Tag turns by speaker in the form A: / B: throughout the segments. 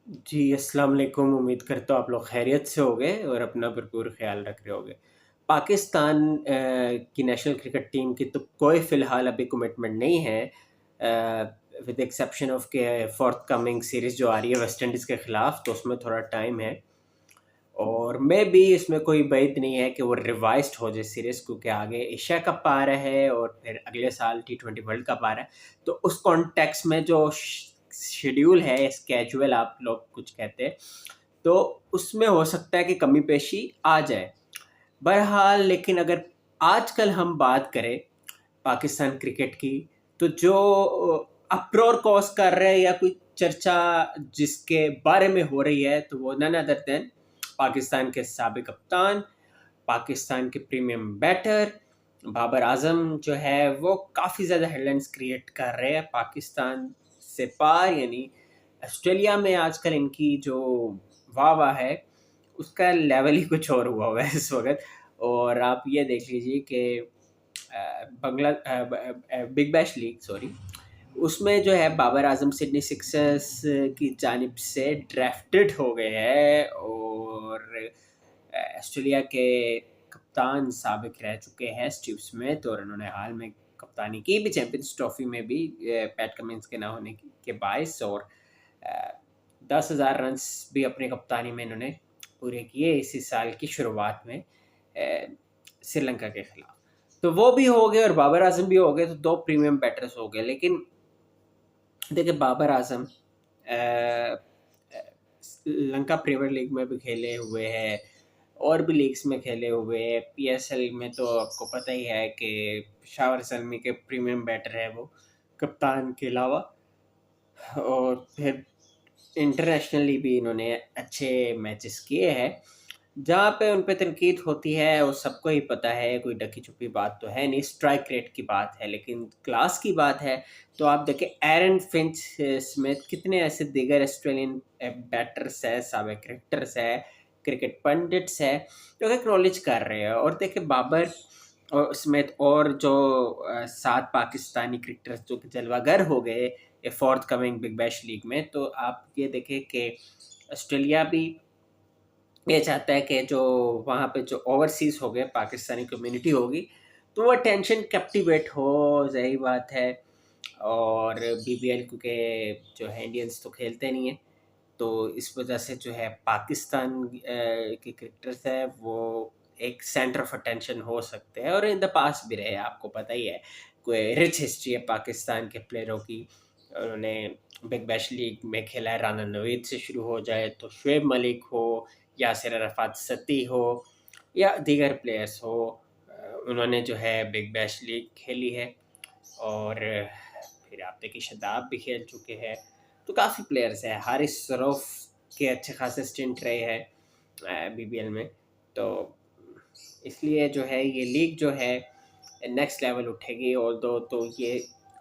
A: जी, अस्सलाम वालेकुम। उम्मीद करता हूँ आप लोग खैरियत से होंगे और अपना भरपूर ख़्याल रख रहे होंगे। पाकिस्तान की नेशनल क्रिकेट टीम की तो कोई फ़िलहाल अभी कमिटमेंट नहीं है, विद एक्सेप्शन ऑफ के फ़ॉर्थकमिंग सीरीज़ जो आ रही है वेस्ट इंडीज़ के ख़िलाफ़, तो उसमें थोड़ा टाइम है। और मे बी इसमें कोई बैद नहीं है कि वो रिवाइज़्ड हो जाए सीरीज़, क्योंकि आगे एशिया कप आ रहा है और फिर अगले साल टी20 वर्ल्ड कप आ रहा है। तो उस कॉन्टेक्स्ट में जो शेड्यूल है, स्केड्यूल आप लोग कुछ कहते हैं, तो उसमें हो सकता है कि कमी-पेशी आ जाए। बहरहाल लेकिन अगर आजकल हम बात करें पाकिस्तान क्रिकेट की, तो जो अप्रोर कॉज़ कर रहे हैं या कोई चर्चा जिसके बारे में हो रही है, तो वो नन अदर देन पाकिस्तान के साबिक कप्तान, पाकिस्तान के प्रीमियम बैटर बाबर आजम जो है, वो काफ़ी ज़्यादा हेडलाइंस क्रिएट कर रहे हैं पाकिस्तान से पार, यानी ऑस्ट्रेलिया में आजकल इनकी जो वाह-वाह है, उसका लेवल ही कुछ और हुआ हुआ है इस वक़्त। और आप ये देख लीजिए कि बिग बैश लीग, सॉरी, उसमें जो है बाबर आजम सिडनी सिक्सर्स की जानिब से ड्राफ्टेड हो गए हैं और ऑस्ट्रेलिया के कप्तान साबिक रह चुके हैं स्टीव स्मिथ, और उन्होंने हाल में कप्तानी की भी चैंपियंस ट्रॉफी में भी, पैट कमिंस के ना होने के बायस, और 10,000 रन्स भी अपनी कप्तानी में इन्होंने पूरे किए इसी साल की शुरुआत में श्रीलंका के खिलाफ। तो वो भी हो गए और बाबर आजम भी हो गए, तो दो प्रीमियम बैटर्स हो गए। लेकिन देखिए, बाबर आजम लंका प्रीमियर लीग में भी खेले हुए हैं और भी लीग्स में खेले हुए हैं। पीएसएल में तो आपको पता ही है कि शावर सलमी के प्रीमियम बैटर है वो, कप्तान के अलावा। और फिर इंटरनेशनली भी इन्होंने अच्छे मैचेस किए हैं। जहाँ पे उन पे तनकीद होती है वो सबको ही पता है, कोई ढकी-छुपी बात तो है नहीं, स्ट्राइक रेट की बात है। लेकिन क्लास की बात है तो आप देखें, एरन फिंच स्मिथ, कितने ऐसे दीगर ऑस्ट्रेलियन बैटर्स हैं, साबिक क्रिकेटर्स हैं, क्रिकेट पंडित्स हैं, जो एक्नॉलेज कर रहे हैं। और देखिए, बाबर और स्मिथ और जो 7 पाकिस्तानी क्रिकेटर्स जो कि जलवागर हो गए ये fourth coming big bash league में, तो आप ये देखें कि ऑस्ट्रेलिया भी ये चाहता है कि जो वहाँ पे जो ओवरसीज़ हो गए पाकिस्तानी कम्युनिटी होगी, तो वो अटेंशन कैप्टिवेट हो, ज़ाहिर बात है। और बीबीएल क्योंकि जो है इंडियंस तो खेलते नहीं हैं, तो इस वजह से जो है पाकिस्तान के क्रिकेटर्स हैं वो एक सेंटर ऑफ अटेंशन हो सकते हैं, और इन द पास्ट भी रहे, आपको पता ही है। कोई रिच हिस्ट्री है पाकिस्तान के प्लेयरों की। उन्होंने बिग बैश लीग में खेला है, राना नवीद से शुरू हो जाए तो शुएब मलिक हो, यासिर अरफात सती हो, या दीगर प्लेयर्स हो, उन्होंने जो है बिग बैश लीग खेली है। और फिर आप देखिए, शदाब भी खेल चुके हैं। तो काफ़ी प्लेयर्स हैं, हारिस रऊफ के अच्छे खासे स्टिंट रहे हैं बीबीएल में। तो इसलिए जो है ये लीग जो है नेक्स्ट लेवल उठेगी। और दो तो ये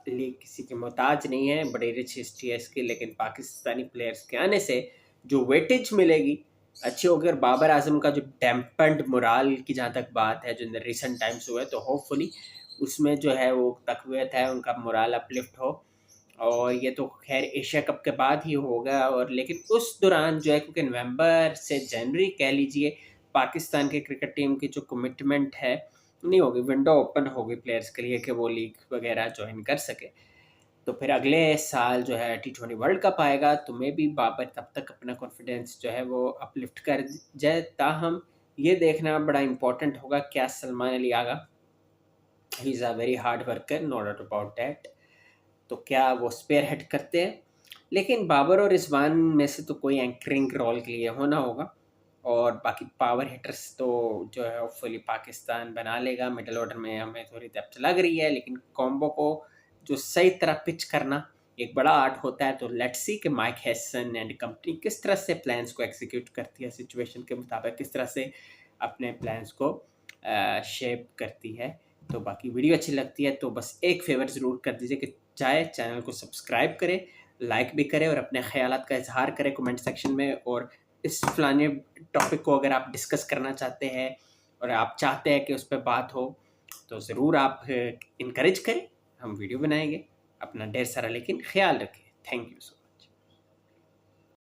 A: लीग किसी की मोहताज नहीं है, बड़ी रिच हिस्ट्री है इसकी, लेकिन पाकिस्तानी प्लेयर्स के आने से जो वेटेज मिलेगी अच्छी होगी। और बाबर आजम का जो डैम्पेंड मोराल की जहाँ तक बात है, जो रिसेंट टाइम्स हुए, तो होपफुली उसमें जो है वो तक़वियत है, उनका मोराल अपलिफ्ट हो। और ये तो खैर एशिया कप के बाद ही होगा। और लेकिन उस दौरान जो है, क्योंकि नवंबर से जनवरी कह लीजिए, पाकिस्तान की क्रिकेट टीम की जो कमिटमेंट है नहीं होगी, विंडो ओपन होगी प्लेयर्स के लिए कि वो लीग वगैरह ज्वाइन कर सके। तो फिर अगले साल जो है टी20 वर्ल्ड कप आएगा, तो मे बी बाबर तब तक अपना कॉन्फिडेंस जो है वो अपलिफ्ट कर जाए। ताहम ये देखना बड़ा इंपॉर्टेंट होगा, क्या Salman Ali Agha, he is a very hard worker, no doubt about that, तो क्या वो स्पेयर हेड करते हैं। लेकिन बाबर और रिजवान में से तो कोई एंकरिंग रोल के लिए होना होगा। और बाकी पावर हिटर्स तो जो है होपफुली पाकिस्तान बना लेगा। मिडल ऑर्डर में हमें थोड़ी डेप्थ लग रही है, लेकिन कॉम्बो को जो सही तरह पिच करना एक बड़ा आर्ट होता है। तो लेट्स सी कि माइक हैसन एंड कंपनी किस तरह से प्लान्स को एग्जीक्यूट करती है, सिचुएशन के मुताबिक किस तरह से अपने प्लान्स को शेप करती है। तो बाकी वीडियो अच्छी लगती है तो बस एक फेवर ज़रूर कर दीजिए कि चाहे चैनल को सब्सक्राइब करें, लाइक भी करें और अपने ख़यालात का इज़हार करें कमेंट सेक्शन में। और इस फलाने टॉपिक को अगर आप डिस्कस करना चाहते हैं और आप चाहते हैं कि उस पे बात हो, तो ज़रूर आप इनकरेज करें, हम वीडियो बनाएँगे। अपना ढेर सारा लेकिन ख़्याल रखें। Thank you so much.